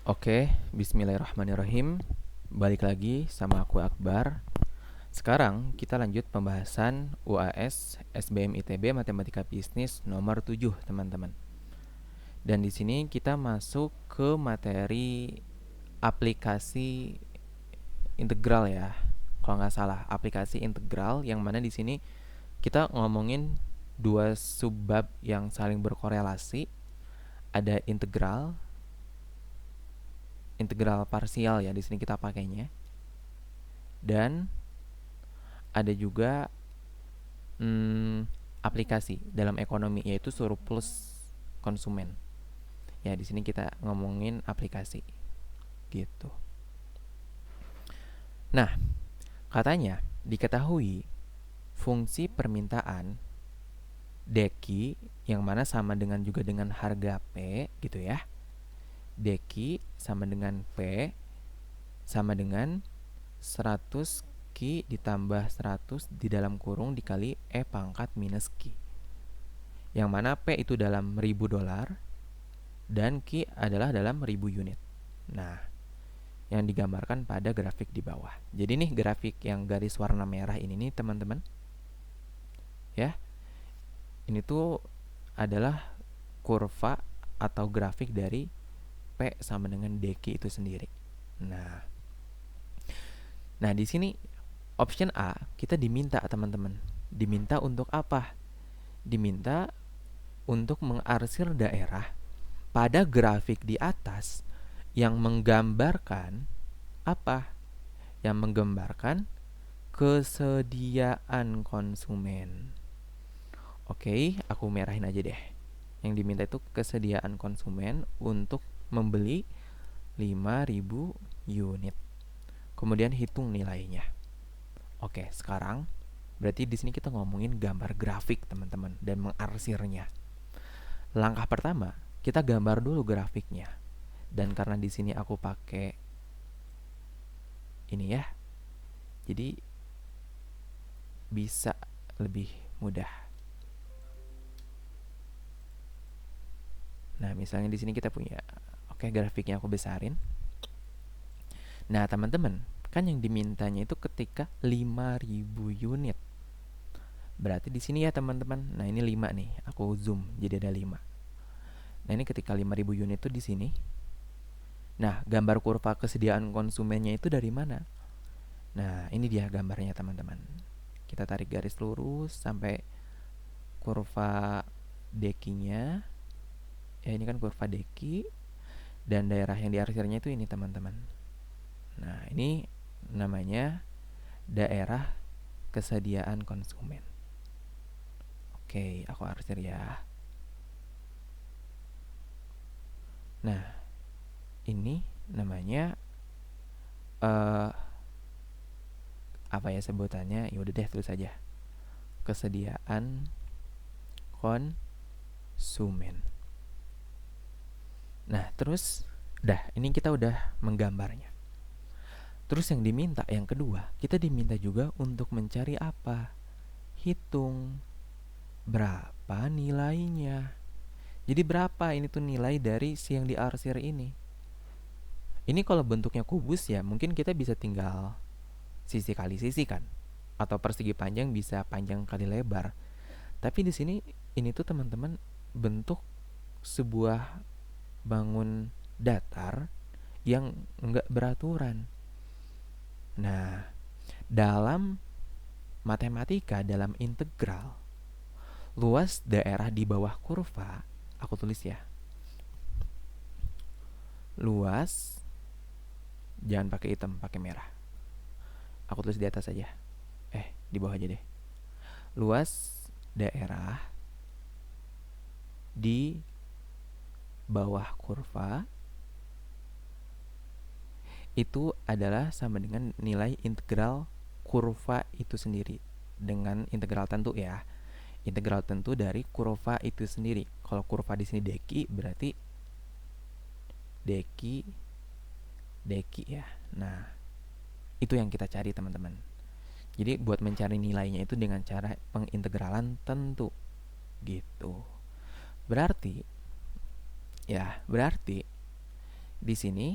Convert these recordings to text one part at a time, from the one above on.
Oke, bismillahirrahmanirrahim. Balik lagi sama aku Akbar. Sekarang kita lanjut pembahasan UAS SBM ITB Matematika Bisnis nomor 7, teman-teman. Dan di sini kita masuk ke materi aplikasi integral ya. Kalau nggak salah, aplikasi integral yang mana di sini kita ngomongin dua subbab yang saling berkorelasi. Ada integral parsial ya, di sini kita pakainya. Dan ada juga aplikasi dalam ekonomi, yaitu surplus konsumen. Ya, di sini kita ngomongin aplikasi gitu. Nah, katanya diketahui fungsi permintaan deki yang mana sama dengan juga dengan harga P gitu ya. Deki sama dengan P sama dengan 100 Q ditambah 100 di dalam kurung dikali E pangkat minus Q. Yang mana P itu dalam $1000 dan Q adalah dalam 1000 unit. Nah, yang digambarkan pada grafik di bawah. Jadi nih grafik yang garis warna merah ini nih teman-teman. Ya. Ini tuh adalah kurva atau grafik dari P sama dengan dq itu sendiri. Nah, di sini option A kita diminta teman-teman. Diminta untuk apa? Diminta untuk mengarsir daerah pada grafik di atas yang menggambarkan apa? Yang menggambarkan kesediaan konsumen. Oke, aku merahin aja deh. Yang diminta itu kesediaan konsumen untuk membeli 5000 unit. Kemudian hitung nilainya. Oke, sekarang berarti di sini kita ngomongin gambar grafik, teman-teman, dan mengarsirnya. Langkah pertama, kita gambar dulu grafiknya. Dan karena di sini aku pakai ini ya, jadi bisa lebih mudah. Nah, misalnya di sini kita punya, oke, grafiknya aku besarin. Nah, teman-teman, kan yang dimintanya itu ketika 5000 unit. Berarti di sini ya, teman-teman. Nah, ini 5 nih. Aku zoom jadi ada 5. Nah, ini ketika 5000 unit itu di sini. Nah, gambar kurva kesediaan konsumennya itu dari mana? Nah, ini dia gambarnya, teman-teman. Kita tarik garis lurus sampai kurva dekinya. Ya, ini kan kurva deki. Dan daerah yang diarsirnya itu ini, teman-teman. Nah, ini namanya daerah kesediaan konsumen. Oke, aku arsir ya. Nah, ini namanya apa ya sebutannya? Ya udah deh, tulis aja. Kesediaan konsumen. Nah, terus ini kita udah menggambarnya. Terus yang diminta, yang kedua, kita diminta juga untuk mencari apa? Hitung berapa nilainya. Jadi berapa ini tuh nilai dari si yang diarsir ini. Ini kalau bentuknya kubus ya, mungkin kita bisa tinggal sisi kali sisi kan. Atau persegi panjang bisa panjang kali lebar. Tapi di sini ini tuh teman-teman bentuk sebuah bangun datar yang enggak beraturan. Nah, dalam matematika, dalam integral, luas daerah di bawah kurva, aku tulis ya. Luas, jangan pakai hitam, pakai merah. Aku tulis di atas aja. Di bawah aja deh. Luas daerah di bawah kurva itu adalah sama dengan nilai integral kurva itu sendiri dengan integral tentu ya. Integral tentu dari kurva itu sendiri. Kalau kurva di sini deki, berarti deki ya. Nah, itu yang kita cari, teman-teman. Jadi buat mencari nilainya itu dengan cara pengintegralan tentu gitu. Berarti di sini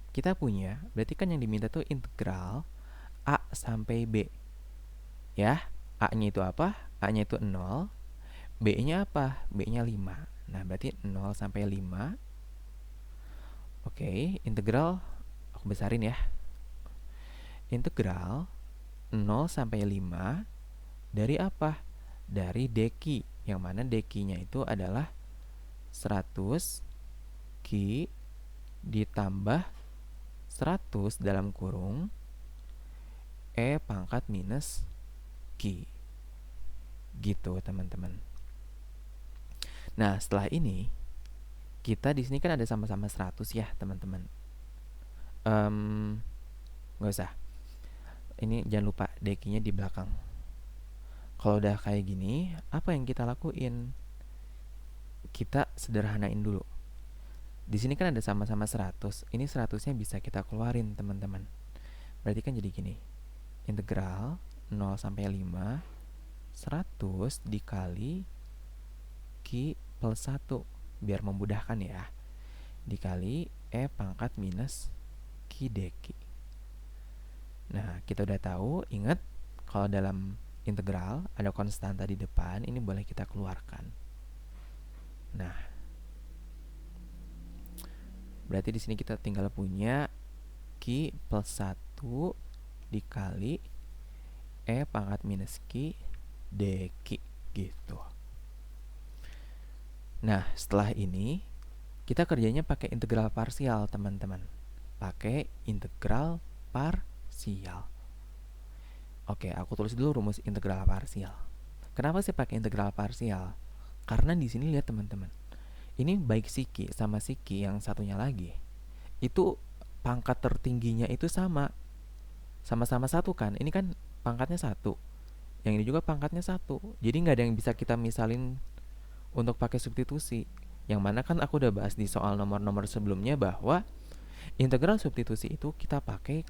kita punya, berarti kan yang diminta tuh integral A sampai B. Ya, A-nya itu apa? A-nya itu 0, B-nya apa? B-nya 5. Nah, berarti 0 sampai 5. Oke, integral aku besarin ya. Integral 0 sampai 5 dari apa? Dari deki, yang mana dekinya itu adalah 100 Q ditambah 100 dalam kurung E pangkat minus Q. Gitu, teman-teman. Nah, setelah ini kita di sini kan ada sama-sama 100 ya, teman-teman. Nggak usah. Ini jangan lupa dekinya di belakang. Kalau udah kayak gini, apa yang kita lakuin? Kita sederhanain dulu. Di sini kan ada sama-sama 100. Ini 100-nya bisa kita keluarin, teman-teman. Berarti kan jadi gini. Integral 0 sampai 5 100 dikali Q plus 1, biar memudahkan ya. Dikali E pangkat minus Q dq. Nah, kita udah tahu, ingat kalau dalam integral ada konstanta di depan, ini boleh kita keluarkan. Nah, berarti di sini kita tinggal punya Q plus 1 dikali E pangkat minus Q dq gitu. Nah, setelah ini kita kerjanya pakai integral parsial, teman-teman. Pakai integral parsial. Oke, aku tulis dulu rumus integral parsial. Kenapa sih pakai integral parsial? Karena di sini lihat, teman-teman. Ini baik si Q sama si Q yang satunya lagi. Itu pangkat tertingginya itu sama. Sama-sama 1 kan? Ini kan pangkatnya 1. Yang ini juga pangkatnya 1. Jadi nggak ada yang bisa kita misalin untuk pakai substitusi. Yang mana kan aku udah bahas di soal nomor-nomor sebelumnya bahwa integral substitusi itu kita pakai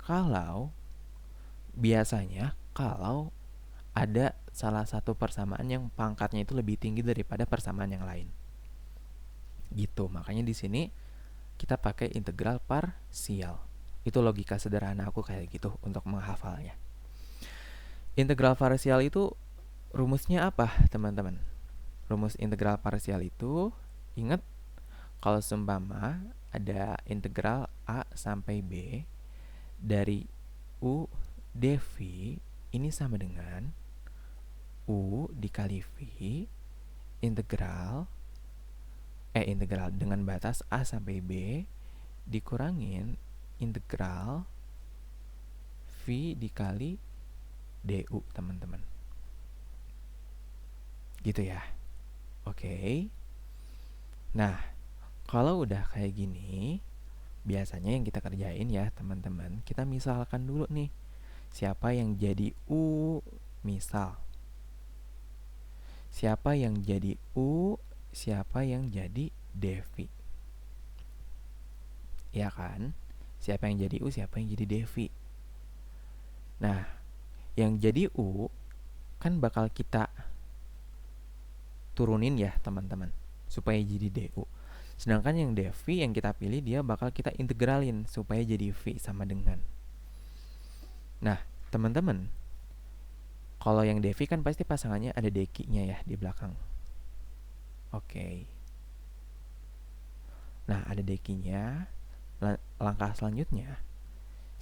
biasanya kalau ada salah satu persamaan yang pangkatnya itu lebih tinggi daripada persamaan yang lain. Gitu, makanya di sini kita pakai integral parsial. Itu logika sederhana aku kayak gitu untuk menghafalnya. Integral parsial itu rumusnya apa, teman-teman? Rumus integral parsial itu, ingat kalau seumpama ada integral A sampai B dari U dv, ini sama dengan U dikali V integral dengan batas A sampai B dikurangin integral V dikali DU, teman-teman. Gitu ya. Oke. Nah, kalau udah kayak gini, biasanya yang kita kerjain ya, teman-teman, kita misalkan dulu nih. Siapa yang jadi U, misal. Siapa yang jadi U, siapa yang jadi Devi. Ya kan? Siapa yang jadi U, siapa yang jadi Devi. Nah, yang jadi U kan bakal kita turunin ya, teman-teman, supaya jadi DU. Sedangkan yang Devi yang kita pilih, dia bakal kita integralin supaya jadi V sama dengan. Nah, teman-teman, kalau yang Devi kan pasti pasangannya ada deki-nya ya di belakang. Oke. Nah, ada deki-nya. Langkah selanjutnya,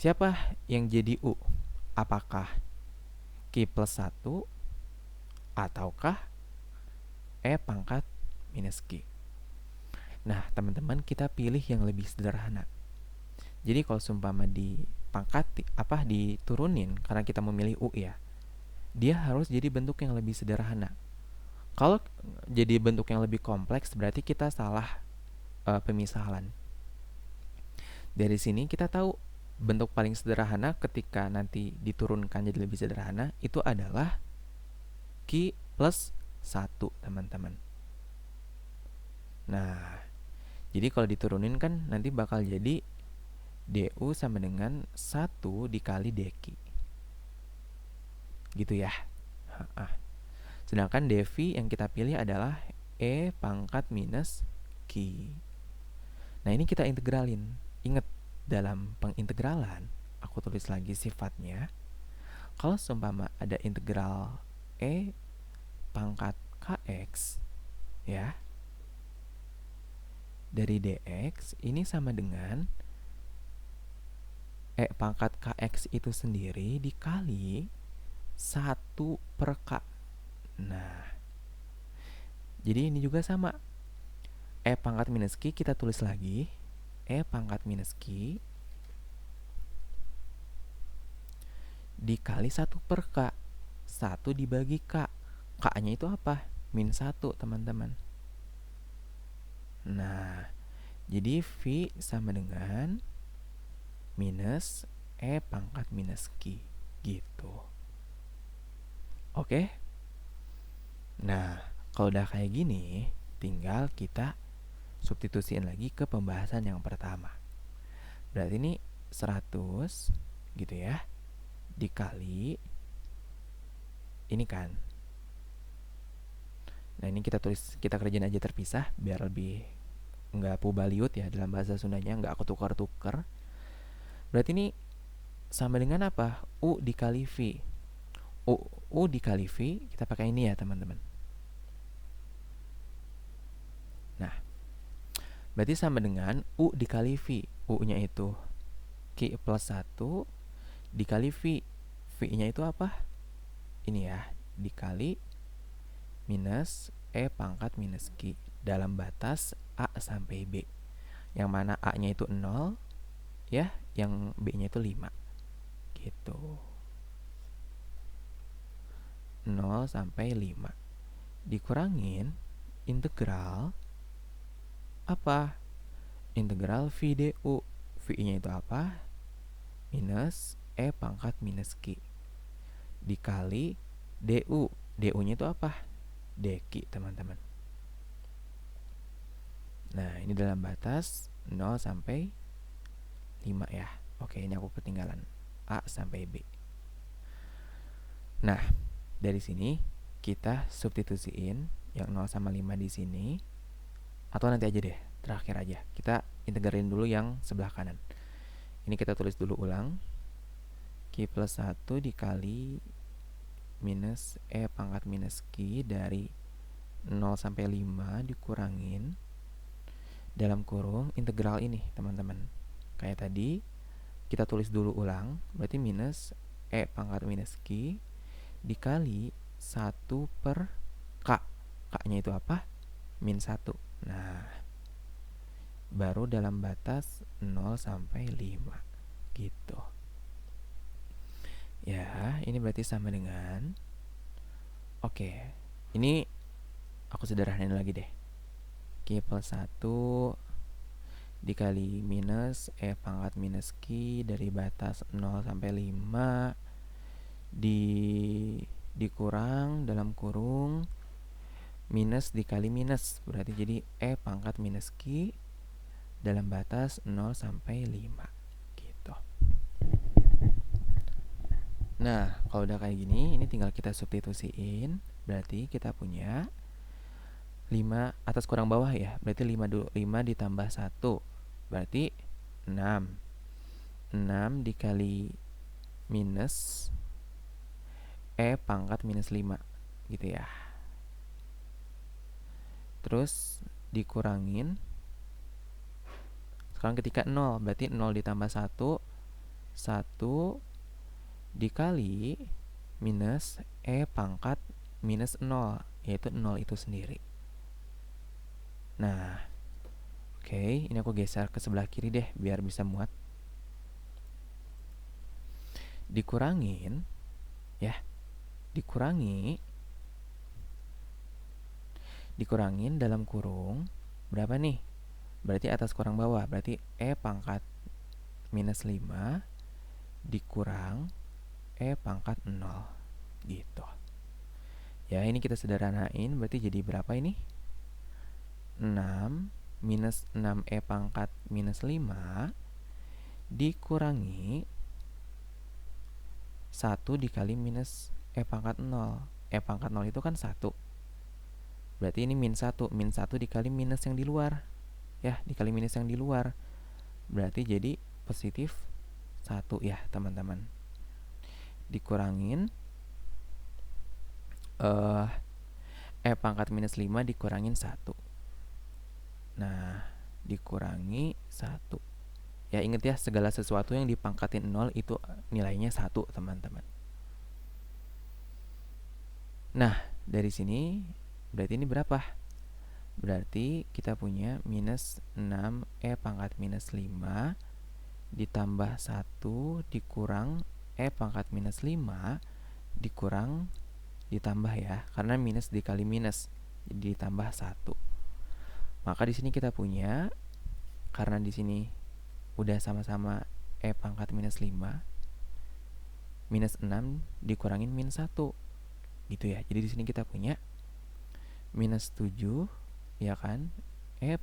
siapa yang jadi U? Apakah Q plus 1 ataukah E pangkat minus Q? Nah, teman-teman, kita pilih yang lebih sederhana. Jadi kalau seumpama diturunin karena kita memilih U ya, dia harus jadi bentuk yang lebih sederhana. Kalau jadi bentuk yang lebih kompleks, berarti kita salah pemisahan. Dari sini kita tahu bentuk paling sederhana ketika nanti diturunkan jadi lebih sederhana itu adalah Q plus 1, teman-teman. Nah, jadi kalau diturunin kan nanti bakal jadi DU sama dengan 1 dikali deki. Gitu ya. Sedangkan Devi yang kita pilih adalah E pangkat minus Q. Nah, ini kita integralin. Ingat, dalam pengintegralan, aku tulis lagi sifatnya. Kalau seumpama ada integral E pangkat kx, ya, dari dx, ini sama dengan E pangkat kx itu sendiri dikali 1 per k. Nah, jadi ini juga sama. E pangkat minus Q kita tulis lagi. E pangkat minus Q dikali 1 per K. 1 dibagi K. K-nya itu apa? Min 1, teman-teman. Nah, jadi V sama dengan minus E pangkat minus Q. Gitu. Oke? Nah, kalau udah kayak gini, tinggal kita substitusiin lagi ke pembahasan yang pertama. Berarti ini 100 gitu ya, dikali ini kan. Nah, ini kita kerjain aja terpisah biar lebih nggak pubaliut ya, dalam bahasa Sundanya nggak aku tukar-tukar. Berarti ini sama dengan apa? U dikali V. U dikali V, kita pakai ini ya, teman-teman. Nah, berarti sama dengan U dikali V. U-nya itu Q plus 1 dikali V. V-nya itu apa? Ini ya, dikali minus E pangkat minus Q dalam batas A sampai B. Yang mana A-nya itu 0, ya, yang B-nya itu 5. Gitu. 0 sampai 5. Dikurangin integral apa? Integral V du. V-nya itu apa? Minus E pangkat minus Q dikali du. Du-nya itu apa? Dq, teman-teman. Nah, ini dalam batas 0 sampai 5 ya. Oke, ini aku ketinggalan A sampai B. Nah, dari sini kita substitusiin yang 0 sama 5 di sini. Atau nanti aja deh, terakhir aja. Kita integralin dulu yang sebelah kanan. Ini kita tulis dulu ulang. Q plus 1 dikali minus E pangkat minus Q dari 0 sampai 5 dikurangin dalam kurung integral ini, teman-teman. Kayak tadi, kita tulis dulu ulang. Berarti minus E pangkat minus Q dikali 1 per K. K-nya itu apa? Min 1. Nah, baru dalam batas 0 sampai 5. Gitu. Ya, ini berarti sama dengan, oke, ini aku sederhanain lagi deh. Q plus 1 dikali minus E pangkat minus Q dari batas 0 sampai 5 dikurang dalam kurung minus dikali minus, berarti jadi E pangkat minus Q dalam batas 0 sampai 5 gitu. Nah, kalau udah kayak gini, ini tinggal kita substitusiin. Berarti kita punya 5 atas kurang bawah ya. Berarti 5 ditambah 1. Berarti 6. 6 dikali minus E pangkat minus 5 gitu ya. Terus dikurangin. Sekarang ketika 0, berarti 0 ditambah 1. 1 dikali minus E pangkat minus 0, yaitu 0 itu sendiri. Nah, oke, ini aku geser ke sebelah kiri deh biar bisa muat. Dikurangin ya, dikurangin dalam kurung berapa nih? Berarti atas kurang bawah, berarti E pangkat minus 5 dikurang E pangkat 0 gitu. Ya, ini kita sederhanain, berarti jadi berapa ini? 6 minus 6E pangkat minus 5 dikurangi 1 dikali minus E pangkat 0. E pangkat 0 itu kan 1. Berarti ini min 1. Min 1 dikali minus yang di luar. ya, dikali minus yang di luar. Berarti jadi positif 1 ya teman-teman. Dikurangin pangkat minus 5 dikurangin 1. Nah, dikurangi 1. Ya, ingat ya, segala sesuatu yang dipangkatin 0 itu nilainya 1, teman-teman. Nah, dari sini berarti ini berapa? Berarti kita punya minus 6 pangkat minus 5 ditambah 1 dikurang pangkat minus 5 dikurang ditambah ya, karena minus dikali minus jadi ditambah 1. Maka di sini kita punya, karena di sini udah sama-sama pangkat minus 5, minus 6 dikurangin minus 1 gitu ya. Jadi di sini kita punya minus 7 ya kan,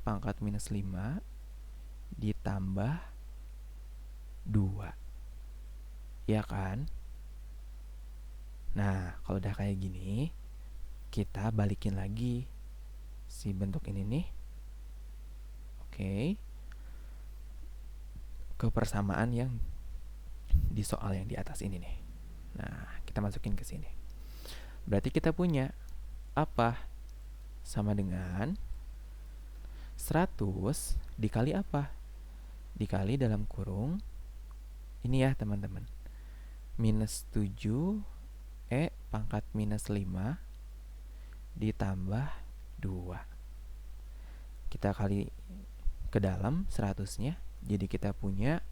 pangkat minus 5 ditambah 2 ya kan. Nah, kalau udah kayak gini, kita balikin lagi si bentuk ini nih. Oke. Ke persamaan yang di soal yang di atas ini nih. Nah, kita masukin ke sini. Berarti kita punya apa? Sama dengan 100 dikali apa? Dikali dalam kurung ini ya teman-teman, minus 7 pangkat minus 5 ditambah 2. Kita kali ke dalam 100-nya, jadi kita punya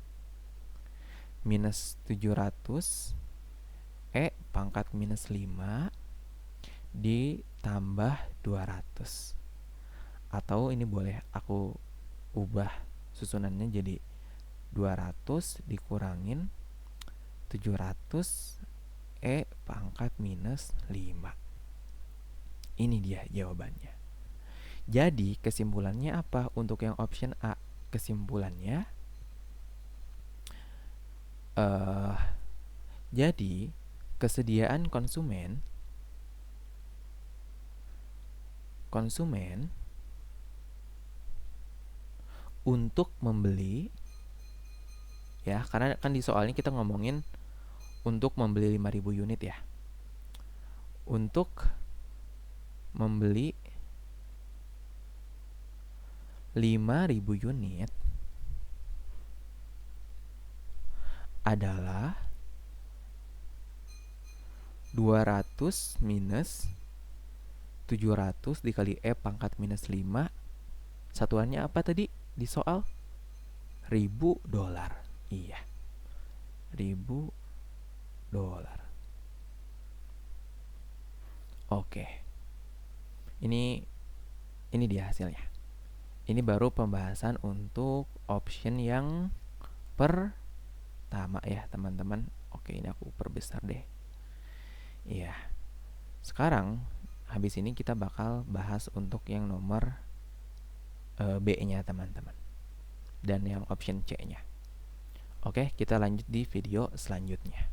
minus 700 pangkat minus 5 ditambah 200. Atau ini boleh aku ubah susunannya jadi 200 dikurangin 700 pangkat minus 5. Ini dia jawabannya. Jadi kesimpulannya apa untuk yang option A? Kesimpulannya jadi kesediaan konsumen untuk membeli, ya, karena kan di soalnya kita ngomongin untuk membeli 5.000 unit ya. Untuk membeli 5.000 unit adalah 200 minus 700 dikali pangkat minus 5. Satuannya apa tadi di soal? $1.000. Iya, $1.000. Oke. Ini dia hasilnya. Ini baru pembahasan untuk option yang pertama ya, teman-teman. Oke, ini aku perbesar deh. Iya. Sekarang habis ini kita bakal bahas untuk yang nomor B-nya, teman-teman. Dan yang option C-nya. Oke, kita lanjut di video selanjutnya.